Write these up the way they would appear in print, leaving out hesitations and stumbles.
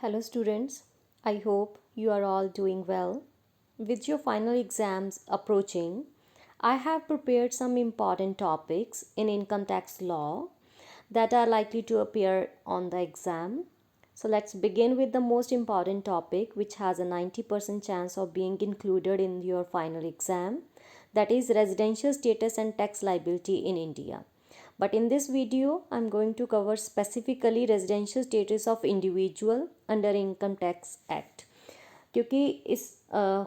Hello, students. I hope you are all doing well. With your final exams approaching, I have prepared some important topics in income tax law that are likely to appear on the exam. So, let's begin with the most important topic, which has a 90% chance of being included in your final exam, that is, residential status and tax liability in India. But in this video, I'm going to cover specifically residential status of individual under income tax act, क्योंकि इस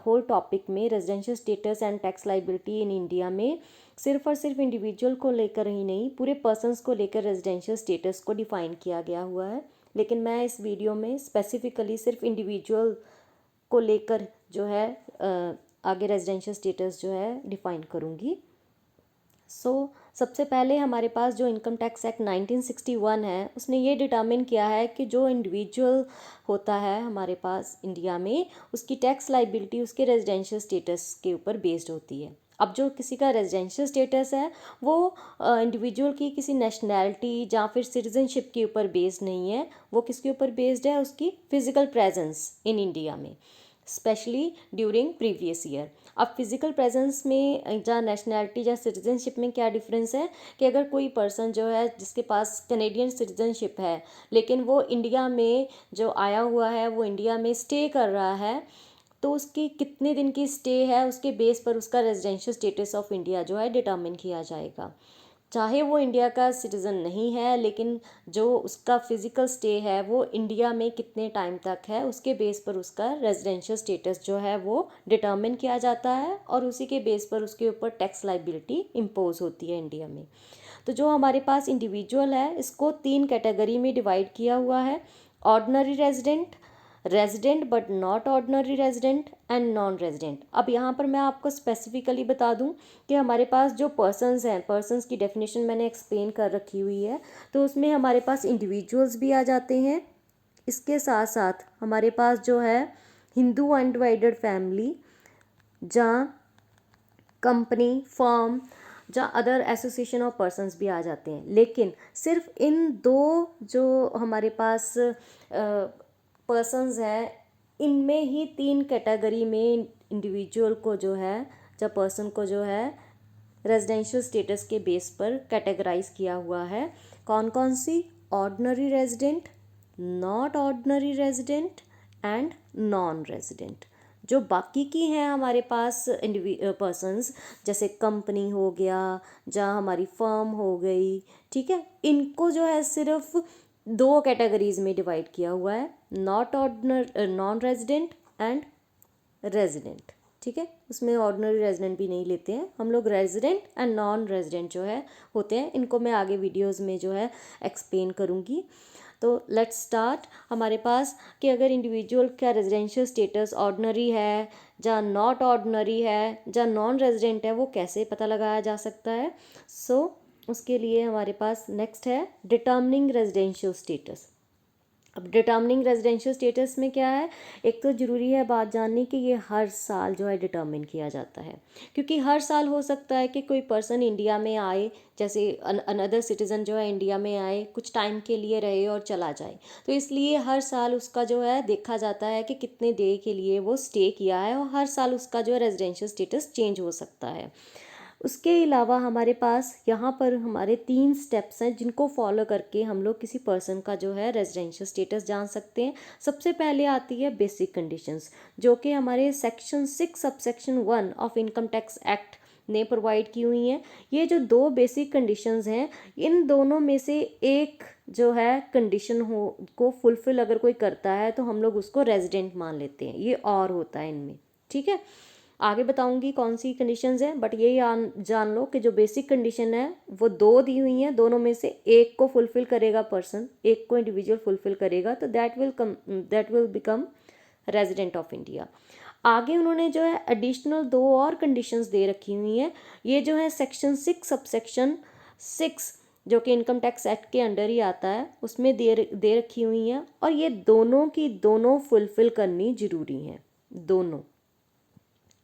whole topic में residential status and tax liability in India में सिर्फ और सिर्फ individual को लेकर ही नहीं, पूरे पर्सनस को लेकर रेजिडेंशियल स्टेटस को डिफ़ाइन किया गया हुआ है। लेकिन मैं इस वीडियो में स्पेसिफिकली सिर्फ इंडिविजुअल को लेकर जो है आगे रेजिडेंशियल स्टेटस जो है डिफ़ाइन करूँगी। सबसे पहले हमारे पास जो इनकम टैक्स एक्ट 1961 है, उसने ये डिटर्मिन किया है कि जो इंडिविजुअल होता है हमारे पास इंडिया में, उसकी टैक्स लाइबिलिटी उसके रेजिडेंशियल स्टेटस के ऊपर बेस्ड होती है। अब जो किसी का रेजिडेंशियल स्टेटस है वो इंडिविजुअल की किसी नेशनैलिटी या फिर सिटीजनशिप के ऊपर बेस्ड नहीं है, वो किसके ऊपर बेस्ड है, उसकी फिजिकल प्रेजेंस इन इंडिया में, स्पेशली ड्यूरिंग प्रीवियस ईयर। अब फिजिकल प्रेजेंस में या नेशनैलिटी या सिटीजनशिप में क्या डिफरेंस है कि अगर कोई पर्सन जो है जिसके पास कैनेडियन सिटीजनशिप है लेकिन वो इंडिया में जो आया हुआ है, वो इंडिया में स्टे कर रहा है, तो उसकी कितने दिन की स्टे है उसके बेस पर उसका रेजिडेंशियल स्टेटस ऑफ इंडिया जो है डिटर्मिन किया जाएगा। चाहे वो इंडिया का सिटीज़न नहीं है, लेकिन जो उसका फिज़िकल स्टे है वो इंडिया में कितने टाइम तक है, उसके बेस पर उसका रेजिडेंशियल स्टेटस जो है वो डिटर्मिन किया जाता है और उसी के बेस पर उसके ऊपर टैक्स लाइबिलिटी इम्पोज होती है इंडिया में। तो जो हमारे पास इंडिविजुअल है, इसको 3 कैटेगरी में डिवाइड किया हुआ है: ordinary resident, resident but not ordinary resident and non resident. अब यहाँ पर मैं आपको स्पेसिफिकली बता दूँ कि हमारे पास जो पर्सन्स हैं, पर्सन्स की डेफिनेशन मैंने एक्सप्लेन कर रखी हुई है, तो उसमें हमारे पास इंडिविजुअल्स भी आ जाते हैं। इसके साथ साथ हमारे पास जो है हिंदू अनडिवाइडेड फैमिली, जहाँ कंपनी, फर्म या अदर एसोसिएशन ऑफ पर्सन्स भी आ जाते हैं। लेकिन सिर्फ इन दो जो हमारे पास पर्सन्स हैं, इनमें ही 3 कैटेगरी में इंडिविजुअल को जो है या पर्सन को जो है रेजिडेंशियल स्टेटस के बेस पर कैटेगराइज किया हुआ है। कौन कौन सी? Ordinary resident, not ordinary resident and non resident. जो बाकी की हैं हमारे पास पर्सन्स, जैसे कंपनी हो गया, जहाँ हमारी फर्म हो गई, ठीक है, इनको जो है सिर्फ 2 कैटेगरीज में डिवाइड किया हुआ है: not ordinary, non resident and resident. ठीक है, उसमें ऑर्डिनरी रेजिडेंट भी नहीं लेते हैं हम लोग, रेजिडेंट एंड नॉन रेजिडेंट जो है होते हैं। इनको मैं आगे वीडियोस में जो है एक्सप्लेन करूँगी। तो लेट्स स्टार्ट। हमारे पास कि अगर इंडिविजुअल का रेजिडेंशियल स्टेटस ऑर्डिनरी है या नॉट ऑर्डिनरी है या नॉन रेजिडेंट है, वो कैसे पता लगाया जा सकता है? उसके लिए हमारे पास नेक्स्ट है डिटर्मिनिंग रेजिडेंशियल स्टेटस। अब डिटर्मिनिंग रेजिडेंशियल स्टेटस में क्या है, एक तो ज़रूरी है बात जाननी कि ये हर साल जो है डिटर्मिन किया जाता है, क्योंकि हर साल हो सकता है कि कोई पर्सन इंडिया में आए, जैसे अनदर सिटीज़न जो है इंडिया में आए, कुछ टाइम के लिए रहे और चला जाए, तो इसलिए हर साल उसका जो है देखा जाता है कि कितने डे के लिए वो स्टे किया है, और हर साल उसका जो है रेजिडेंशियल स्टेटस चेंज हो सकता है। उसके अलावा हमारे पास यहाँ पर हमारे 3 स्टेप्स हैं जिनको फॉलो करके हम लोग किसी पर्सन का जो है रेजिडेंशियल स्टेटस जान सकते हैं। सबसे पहले आती है बेसिक कंडीशंस, जो कि हमारे section 6 subsection 1 of income tax act ने प्रोवाइड की हुई हैं। ये जो 2 बेसिक कंडीशंस हैं, इन दोनों में से एक जो है कंडीशन को फुलफिल अगर कोई करता है तो हम लोग उसको रेजिडेंट मान लेते हैं। ये और होता है इनमें, ठीक है। आगे बताऊंगी कौन सी कंडीशंस हैं, बट ये जान लो कि जो बेसिक कंडीशन है वो 2 दी हुई हैं, दोनों में से एक को फुलफिल करेगा पर्सन, एक को इंडिविजुअल फुलफिल करेगा, तो that will become resident of India. आगे उन्होंने जो है एडिशनल 2 और कंडीशंस दे रखी हुई हैं। ये जो है सेक्शन 6 सबसेक्शन 6 जो कि इनकम टैक्स एक्ट के अंडर ही आता है, उसमें दे रखी हुई हैं, और ये दोनों की दोनों फुलफिल करनी जरूरी हैं, दोनों।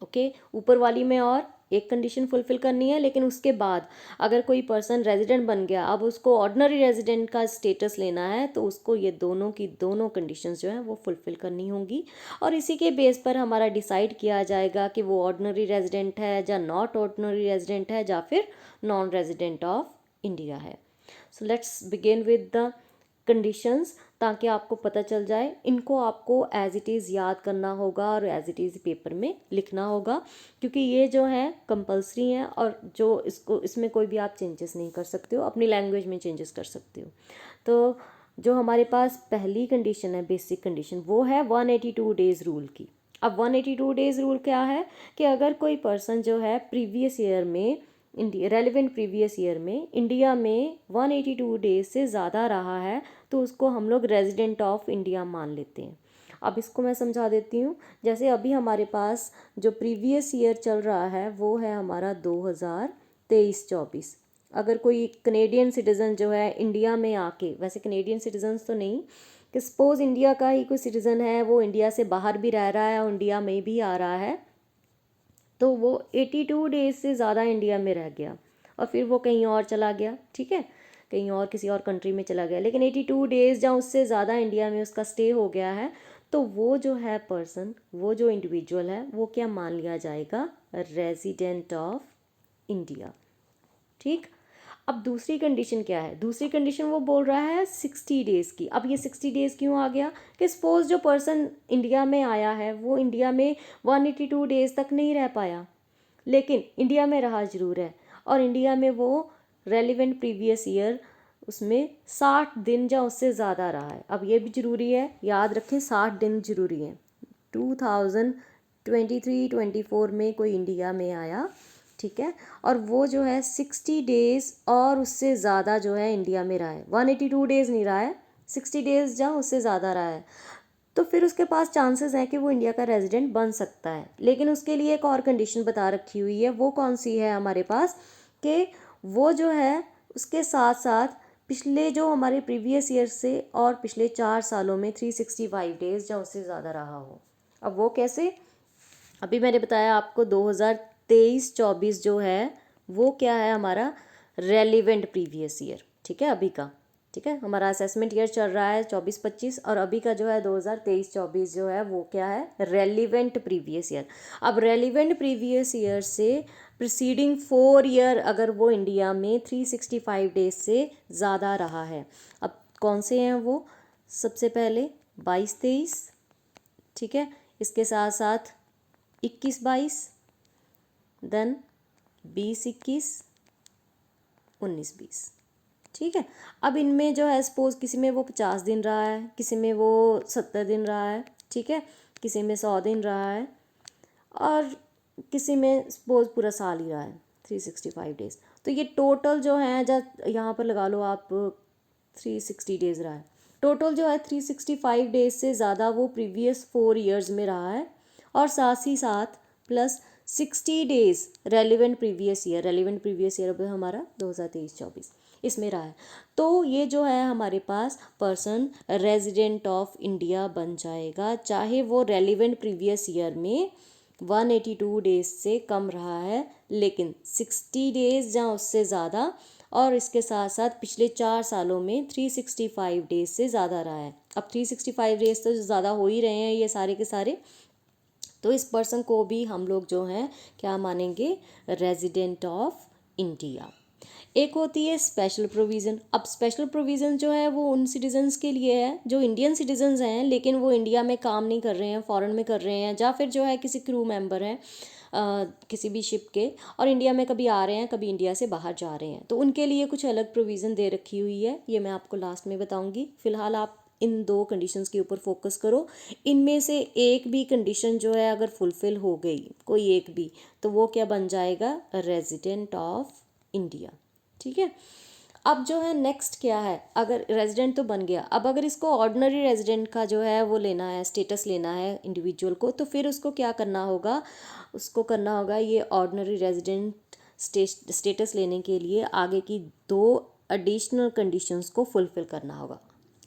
ओके, ऊपर वाली में और एक कंडीशन फुलफिल करनी है, लेकिन उसके बाद अगर कोई पर्सन रेजिडेंट बन गया, अब उसको ऑर्डिनरी रेजिडेंट का स्टेटस लेना है, तो उसको ये दोनों की दोनों कंडीशंस जो हैं वो फुलफिल करनी होंगी। और इसी के बेस पर हमारा डिसाइड किया जाएगा कि वो ऑर्डिनरी रेजिडेंट है या नॉट ऑर्डिनरी रेजिडेंट है या फिर नॉन रेजिडेंट ऑफ इंडिया है। So let's begin with the conditions, ताकि आपको पता चल जाए। इनको आपको एज इट इज़ याद करना होगा और एज इट इज़ पेपर में लिखना होगा, क्योंकि ये जो है कंपलसरी हैं और जो इसमें कोई भी आप चेंजेस नहीं कर सकते हो, अपनी लैंग्वेज में चेंजेस कर सकते हो। तो जो हमारे पास पहली कंडीशन है, बेसिक कंडीशन, वो है 182 डेज़ रूल की। अब 182 डेज़ रूल क्या है कि अगर कोई पर्सन जो है प्रीवियस ईयर में रेलिवेंट प्रीवियस ईयर में इंडिया में 182 डेज से ज़्यादा रहा है, तो उसको हम लोग रेजिडेंट ऑफ इंडिया मान लेते हैं। अब इसको मैं समझा देती हूँ। जैसे अभी हमारे पास जो प्रीवियस ईयर चल रहा है वो है हमारा 2023-24। अगर कोई कनेडियन सिटीज़न जो है इंडिया में आके, वैसे कनेडियन सिटीजन्स तो नहीं, कि सपोज़ इंडिया का ही कोई सिटीज़न है, वो इंडिया से बाहर भी रह रहा है और इंडिया में भी आ रहा है, तो वो 82 डेज से ज़्यादा इंडिया में रह गया और फिर वो कहीं और चला गया, ठीक है, कहीं और किसी और कंट्री में चला गया, लेकिन 82 डेज जहाँ उससे ज़्यादा इंडिया में उसका स्टे हो गया है, तो वो जो है पर्सन, वो जो इंडिविजुअल है, वो क्या मान लिया जाएगा, रेजिडेंट ऑफ इंडिया। ठीक। अब दूसरी कंडीशन क्या है, दूसरी कंडीशन वो बोल रहा है 60 डेज़ की। अब ये 60 डेज़ क्यों आ गया कि सपोज़ जो पर्सन इंडिया में आया है वो इंडिया में 182 डेज़ तक नहीं रह पाया, लेकिन इंडिया में रहा ज़रूर है, और इंडिया में वो रेलिवेंट प्रीवियस ईयर उसमें 60 दिन या उससे ज़्यादा रहा है। अब ये भी ज़रूरी है, याद रखें 60 दिन ज़रूरी है। 2023-24 में कोई इंडिया में आया, ठीक है, और वो जो है 60 डेज़ और उससे ज़्यादा जो है इंडिया में रहा है, 182 डेज़ नहीं रहा है, 60 डेज़ जहाँ उससे ज़्यादा रहा है, तो फिर उसके पास चांसेस हैं कि वो इंडिया का रेजिडेंट बन सकता है। लेकिन उसके लिए एक और कंडीशन बता रखी हुई है, वो कौन सी है हमारे पास, कि वो जो है उसके साथ साथ पिछले जो हमारे प्रीवियस ईयर से और पिछले 4 सालों में 365 डेज़ जहाँ उससे ज़्यादा रहा हो। अब वो कैसे, अभी मैंने बताया आपको 2023-24 जो है वो क्या है हमारा रेलिवेंट प्रीवियस ईयर, ठीक है, अभी का, ठीक है, हमारा असेसमेंट ईयर चल रहा है 24-25, और अभी का जो है 2023-24 जो है वो क्या है, रेलिवेंट प्रीवियस ईयर। अब रेलिवेंट प्रीवियस ईयर से प्रीसीडिंग 4 ईयर अगर वो इंडिया में 365 डेज से ज़्यादा रहा है। अब कौन से हैं वो, सबसे पहले 22-23, ठीक है, इसके साथ साथ 21-22, देन 20-21, 19-20, ठीक है। अब इनमें जो है सपोज़ किसी में वो 50 दिन रहा है, किसी में वो 70 दिन रहा है, ठीक है, किसी में 100 दिन रहा है, और किसी में सपोज़ पूरा साल ही रहा है 365 डेज़। तो ये टोटल जो है, जब यहाँ पर लगा लो आप 360 डेज़ रहा है, टोटल जो है 365 डेज़ से ज़्यादा वो प्रीवियस 4 ईयर्स में रहा है, और साथ ही साथ plus 60 days relevant previous year अब हमारा 2023-24 इसमें रहा है, तो ये जो है हमारे पास पर्सन रेजिडेंट ऑफ इंडिया बन जाएगा, चाहे वो रेलिवेंट प्रीवियस ईयर में 182 डेज़ से कम रहा है, लेकिन 60 डेज़ जहाँ उससे ज़्यादा, और इसके साथ साथ पिछले 4 सालों में 365 डेज़ से ज़्यादा रहा है। अब 365 डेज़ तो ज़्यादा हो ही रहे हैं ये सारे के सारे, तो इस पर्सन को भी हम लोग जो हैं क्या मानेंगे, रेजिडेंट ऑफ इंडिया। एक होती है स्पेशल प्रोविज़न। अब स्पेशल प्रोविज़न जो है वो उन सिटीजन्स के लिए है जो इंडियन सिटीजन्स हैं, लेकिन वो इंडिया में काम नहीं कर रहे हैं, फॉरेन में कर रहे हैं, या फिर जो है किसी क्रू मेंबर हैं किसी भी शिप के, और इंडिया में कभी आ रहे हैं, कभी इंडिया से बाहर जा रहे हैं, तो उनके लिए कुछ अलग प्रोविज़न दे रखी हुई है, ये मैं आपको लास्ट में बताऊँगी। फ़िलहाल आप इन 2 कंडीशंस के ऊपर फोकस करो। इनमें से एक भी कंडीशन जो है अगर फुलफ़िल हो गई, कोई एक भी, तो वो क्या बन जाएगा, रेजिडेंट ऑफ इंडिया, ठीक है। अब जो है नेक्स्ट क्या है, अगर रेजिडेंट तो बन गया, अब अगर इसको ऑर्डिनरी रेजिडेंट का जो है वो लेना है, स्टेटस लेना है इंडिविजुअल को, तो फिर उसको क्या करना होगा, उसको करना होगा ये ऑर्डिनरी रेजिडेंट स्टेटस लेने के लिए आगे की 2 एडिशनल कंडीशंस को फुलफ़िल करना होगा।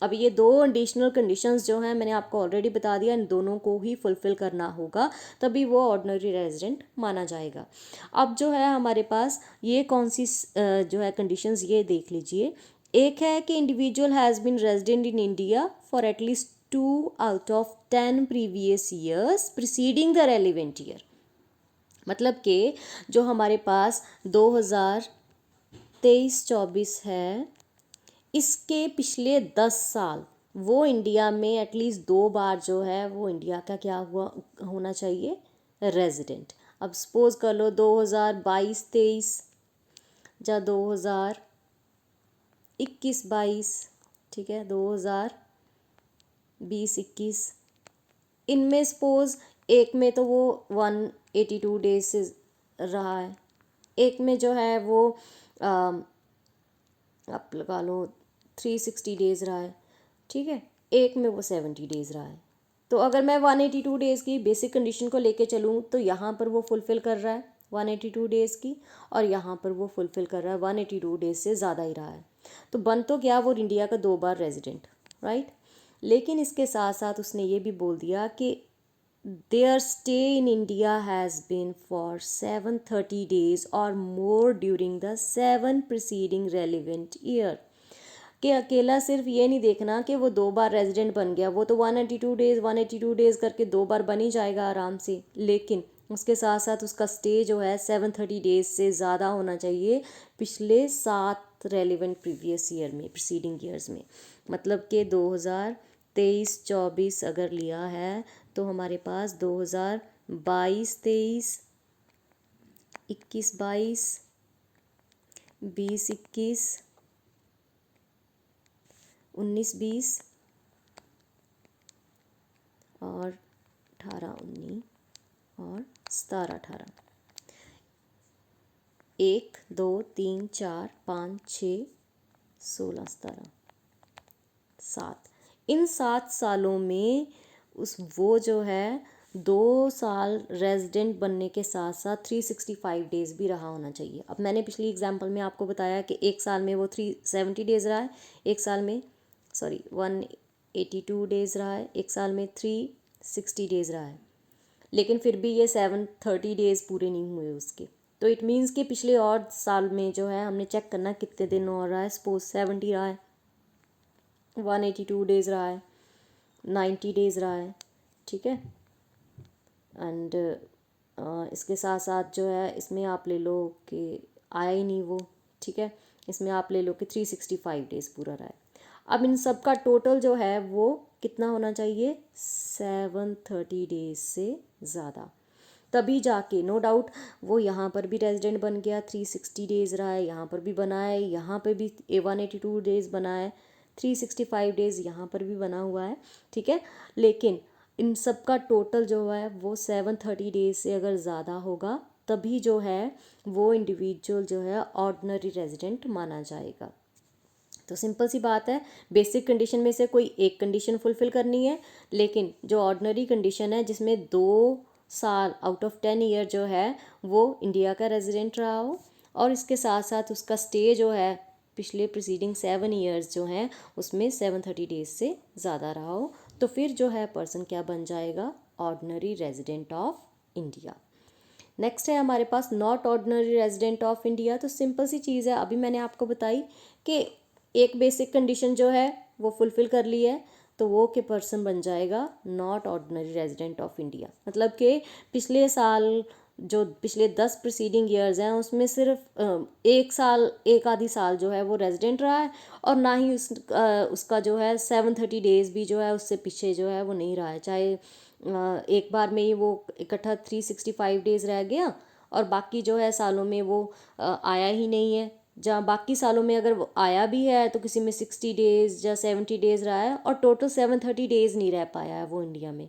अब ये दो एडिशनल कंडीशंस जो हैं मैंने आपको ऑलरेडी बता दिया, इन दोनों को ही फुलफ़िल करना होगा, तभी वो ऑर्डिनरी रेजिडेंट माना जाएगा। अब जो है हमारे पास ये कौन सी जो है कंडीशंस, ये देख लीजिए। एक है कि individual has been resident in India for at least 2 out of 10 previous years preceding the relevant year. मतलब कि जो हमारे पास 2023-24 है, इसके पिछले 10 साल वो इंडिया में एटलीस्ट 2 बार जो है वो इंडिया का क्या हुआ होना चाहिए, रेजिडेंट। अब सपोज़ कर लो 2022-23 या 2021-22, ठीक है, 2020-21, इनमें सपोज़ एक में तो वो 182 डेज से रहा है, एक में जो है वो आप लगा लो 360 डेज़ रहा है, ठीक है, एक में वो 70 डेज़ रहा है। तो अगर मैं 182 डेज़ की बेसिक कंडीशन को लेके चलूँ तो यहाँ पर वो फुलफ़िल कर रहा है 182 डेज़ की, और यहाँ पर वो फुलफ़िल कर रहा है 182 डेज़ से ज़्यादा ही रहा है। तो बन तो गया वो इंडिया का 2 बार रेजिडेंट, राइट। लेकिन इसके साथ साथ उसने ये भी बोल दिया कि their stay in India has been for 730 days or more during the 7 preceding relevant year। कि अकेला सिर्फ ये नहीं देखना कि वो 2 बार रेजिडेंट बन गया, वो तो 182 डेज़ करके 2 बार बन ही जाएगा आराम से, लेकिन उसके साथ साथ उसका स्टे जो है 730 डेज़ से ज़्यादा होना चाहिए पिछले 7 रेलिवेंट प्रीवियस ईयर में, प्रीसीडिंग ईयर्स में। मतलब कि 2023-24 अगर लिया है तो हमारे पास 2022-23, 21-22, 20-21, 19-20 और 18-19 और 17-18, 1 2 3 4 5 6 16-17, 7, इन 7 सालों में वो जो है 2 साल रेजिडेंट बनने के साथ साथ 365 डेज़ भी रहा होना चाहिए। अब मैंने पिछली एग्जांपल में आपको बताया कि एक साल में वो 370 डेज़ रहा है, एक साल में 182 डेज़ रहा है, एक साल में 360 डेज़ रहा है, लेकिन फिर भी ये 730 डेज़ पूरे नहीं हुए उसके। तो इट मीन्स कि पिछले और साल में जो है हमने चेक करना कितने दिन और रहा है। सपोज 70 रहा है, 182 डेज़ रहा है, 90 डेज़ रहा है, ठीक है। एंड इसके साथ साथ जो है इसमें आप ले लो कि आया ही नहीं वो, ठीक है, इसमें आप ले लो कि 365 डेज़ पूरा रहा है। अब इन सब का टोटल जो है वो कितना होना चाहिए, 730 डेज़ से ज़्यादा, तभी जाके नो डाउट वो यहाँ पर भी रेजिडेंट बन गया, 360 डेज़ रहा है, यहाँ पर भी बना है, यहाँ पर भी 182 डेज़ बना है, 365 डेज़ यहाँ पर भी बना हुआ है, ठीक है। लेकिन इन सब का टोटल जो है वो 730 डेज़ से अगर ज़्यादा होगा तभी जो है वो इंडिविजुअल जो है ऑर्डिनरी रेजिडेंट माना जाएगा। तो सिंपल सी बात है, बेसिक कंडीशन में से कोई एक कंडीशन फुलफ़िल करनी है, लेकिन जो ऑर्डिनरी कंडीशन है जिसमें 2 साल आउट ऑफ 10 ईयर जो है वो इंडिया का रेजिडेंट रहा हो, और इसके साथ साथ उसका स्टे जो है पिछले प्रीसीडिंग 7 ईयर्स जो हैं उसमें 730 डेज़ से ज़्यादा रहा हो, तो फिर जो है पर्सन क्या बन जाएगा, ordinary resident of India. Next है हमारे पास not ordinary resident of India. तो सिंपल सी चीज़ है, अभी मैंने आपको बताई कि एक बेसिक कंडीशन जो है वो फुलफ़िल कर ली है तो वो के पर्सन बन जाएगा not ordinary resident of India. मतलब कि पिछले साल जो पिछले 10 प्रीसीडिंग ईयर्स हैं उसमें सिर्फ एक साल, एक आधी साल जो है वो रेजिडेंट रहा है, और ना ही उसका जो है 730 डेज़ भी जो है उससे पीछे जो है वो नहीं रहा है, चाहे एक बार में ही वो इकट्ठा 365 डेज़ रह गया और बाकी जो है सालों में वो आया ही नहीं है, जहाँ बाकी सालों में अगर वो आया भी है तो किसी में 60 डेज़ या 70 डेज़ रहा है और टोटल 730 डेज़ नहीं रह पाया है वो इंडिया में।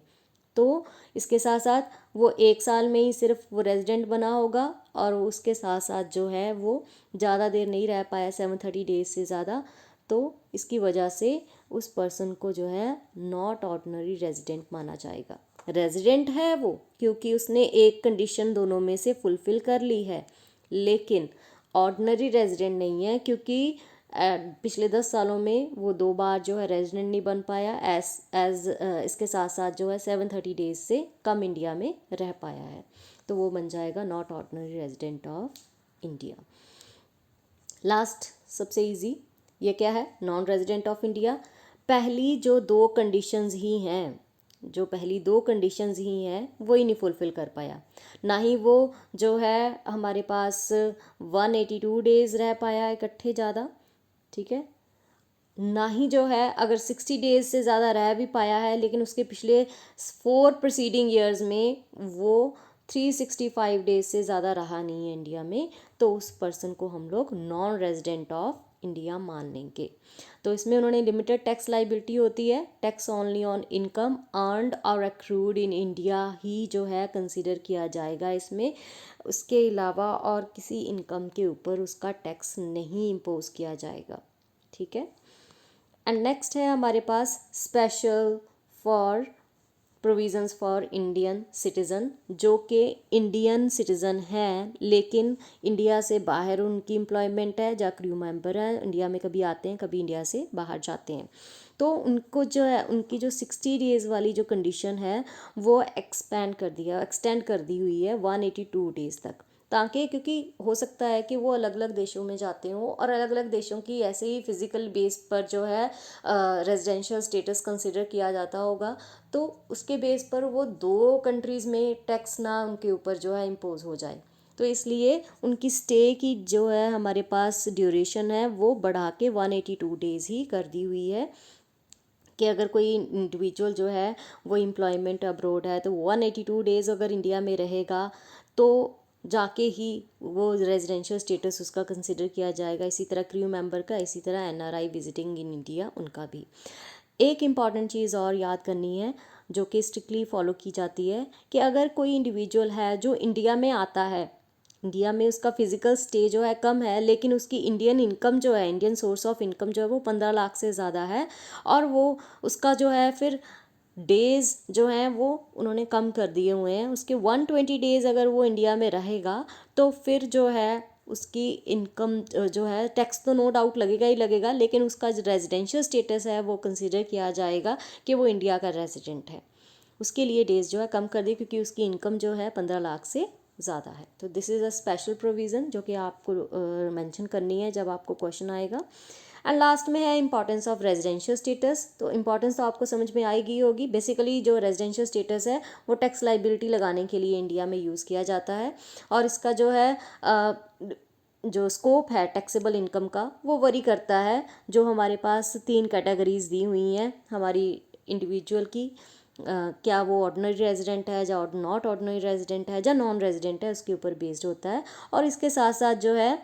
तो इसके साथ साथ वो एक साल में ही सिर्फ वो रेजिडेंट बना होगा, और उसके साथ साथ जो है वो ज़्यादा देर नहीं रह पाया 730 डेज़ से ज़्यादा, तो इसकी वजह से उस पर्सन को जो है नॉट ऑर्डिनरी रेजिडेंट माना जाएगा। रेजिडेंट है वो क्योंकि उसने एक कंडीशन दोनों में से फुलफ़िल कर ली है, लेकिन ऑर्डिनरी रेजिडेंट नहीं है क्योंकि पिछले 10 सालों में वो 2 बार जो है रेजिडेंट नहीं बन पाया, एज इसके साथ साथ जो है 730 डेज से कम इंडिया में रह पाया है, तो वो बन जाएगा not ordinary resident of India. Last सबसे इजी, ये क्या है, नॉन रेजिडेंट ऑफ इंडिया। पहली जो 2 कंडीशंस ही हैं, जो पहली 2 कंडीशंस ही हैं वो ही नहीं फुलफ़िल कर पाया। ना ही वो जो है हमारे पास 182 डेज़ रह पाया इकट्ठे ज़्यादा, ठीक है, ना ही जो है अगर 60 डेज से ज़्यादा रह भी पाया है लेकिन उसके पिछले 4 प्रीसीडिंग ईयर्स में वो 365 डेज से ज़्यादा रहा नहीं है इंडिया में, तो उस पर्सन को हम लोग नॉन रेजिडेंट ऑफ इंडिया मान लेंगे। तो इसमें उन्होंने लिमिटेड टैक्स लाइबिलिटी होती है, tax only on income earned और एक्रूड इन इंडिया ही जो है कंसीडर किया जाएगा इसमें, उसके अलावा और किसी इनकम के ऊपर उसका टैक्स नहीं इम्पोज किया जाएगा, ठीक है। एंड नेक्स्ट है हमारे पास special for provisions for Indian citizen, जो कि इंडियन सिटीज़न हैं लेकिन इंडिया से बाहर उनकी एम्प्लॉयमेंट है, या क्रू मेंबर है, इंडिया में कभी आते हैं कभी इंडिया से बाहर जाते हैं, तो उनको जो है उनकी जो 60 डेज़ वाली जो कंडीशन है वो एक्सटेंड कर दी हुई है 182 डेज़ तक, ताकि क्योंकि हो सकता है कि वो अलग अलग देशों में जाते हों और अलग अलग देशों की ऐसे ही फिज़िकल बेस पर जो है रेजिडेंशियल स्टेटस कंसिडर किया जाता होगा, तो उसके बेस पर वो 2 कंट्रीज़ में टैक्स ना उनके ऊपर जो है इम्पोज हो जाए, तो इसलिए उनकी स्टे की जो है हमारे पास ड्यूरेशन है वो बढ़ा के 182 डेज़ ही कर दी हुई है, कि अगर कोई इंडिविजुअल जो है वो एम्प्लॉयमेंट अब्रोड है तो 182 डेज़ अगर इंडिया में रहेगा तो जाके ही वो रेजिडेंशियल स्टेटस उसका कंसिडर किया जाएगा, इसी तरह क्रू मेंबर का, इसी तरह एनआरआई विजिटिंग इन इंडिया उनका भी। एक इम्पॉर्टेंट चीज़ और याद करनी है जो कि स्ट्रिक्टली फॉलो की जाती है, कि अगर कोई इंडिविजुअल है जो इंडिया में आता है, इंडिया में उसका फिजिकल स्टे जो है कम है लेकिन उसकी इंडियन इनकम जो है, इंडियन सोर्स ऑफ इनकम जो है वो 15 लाख से ज़्यादा है, और वो उसका जो है फिर डेज़ जो हैं वो उन्होंने कम कर दिए हुए हैं, उसके 120 डेज़ अगर वो इंडिया में रहेगा तो फिर जो है उसकी इनकम जो है टैक्स तो नो डाउट लगेगा ही लगेगा, लेकिन उसका जो रेजिडेंशियल स्टेटस है वो कंसीडर किया जाएगा कि वो इंडिया का रेजिडेंट है, उसके लिए डेज़ जो है कम कर दी क्योंकि उसकी इनकम जो है 15 लाख से ज़्यादा है। तो this is a special provision जो कि आपको मेंशन करनी है जब आपको क्वेश्चन आएगा। एंड लास्ट में है इंपॉर्टेंस ऑफ रेजिडेंशियल स्टेटस, तो इंपॉर्टेंस तो आपको समझ में आएगी होगी। बेसिकली जो रेजिडेंशियल स्टेटस है वो टैक्स लाइबिलिटी लगाने के लिए इंडिया में यूज़ किया जाता है, और इसका जो है जो स्कोप है टैक्सेबल इनकम का वो वरी करता है, जो हमारे पास 3 कैटेगरीज दी हुई हैं हमारी इंडिविजुअल की, क्या वो ऑर्डिनरी रेजिडेंट है या नॉट ऑर्डिनरी रेजिडेंट है या नॉन रेजिडेंट है, उसके ऊपर बेस्ड होता है। और इसके साथ साथ जो है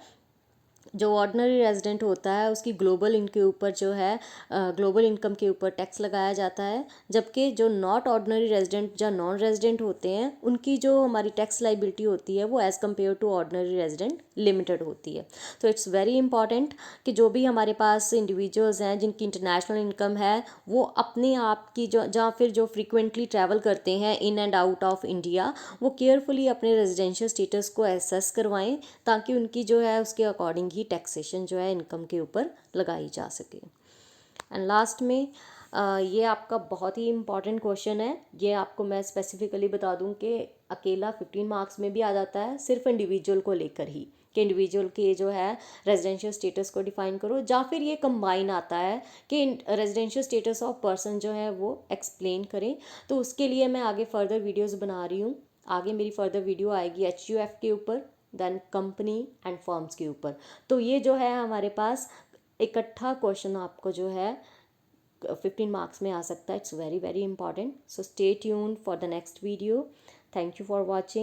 जो ऑर्डिनरी रेजिडेंट होता है उसकी ग्लोबल इनके ऊपर जो है ग्लोबल इनकम के ऊपर टैक्स लगाया जाता है, जबकि जो नॉट ऑर्डिनरी रेजिडेंट या नॉन रेजिडेंट होते हैं उनकी जो हमारी टैक्स लाइबिलिटी होती है वो as compared to ordinary resident limited होती है। तो इट्स वेरी इंपॉर्टेंट कि जो भी हमारे पास इंडिविजुअल्स हैं जिनकी इंटरनेशनल इनकम है वो अपने आप की जो या फिर जो फ्रिक्वेंटली ट्रैवल करते हैं in and out of India, वो केयरफुली अपने रेजिडेंशियल स्टेटस को एसेस करवाएं ताकि उनकी जो है उसके अकॉर्डिंग ही टैक्सेशन जो है इनकम के ऊपर लगाई जा सके। एंड लास्ट में ये आपका बहुत ही इंपॉर्टेंट क्वेश्चन है, ये आपको मैं स्पेसिफिकली बता दूं कि अकेला 15 मार्क्स में भी आ जाता है सिर्फ इंडिविजुअल को लेकर ही, कि इंडिविजुअल के जो है रेजिडेंशियल स्टेटस को डिफाइन करो, या फिर ये कंबाइन आता है कि रेजिडेंशियल स्टेटस ऑफ पर्सन जो है वो एक्सप्लेन करें। तो उसके लिए मैं आगे फर्दर वीडियोज़ बना रही हूँ, आगे मेरी फर्दर वीडियो आएगी HUF के ऊपर, देन कंपनी एंड फर्म्स के ऊपर। तो ये जो है हमारे पास इकट्ठा क्वेश्चन आपको जो है 15 मार्क्स में आ सकता है। It's very very important, so stay tuned for the next video. Thank you for watching.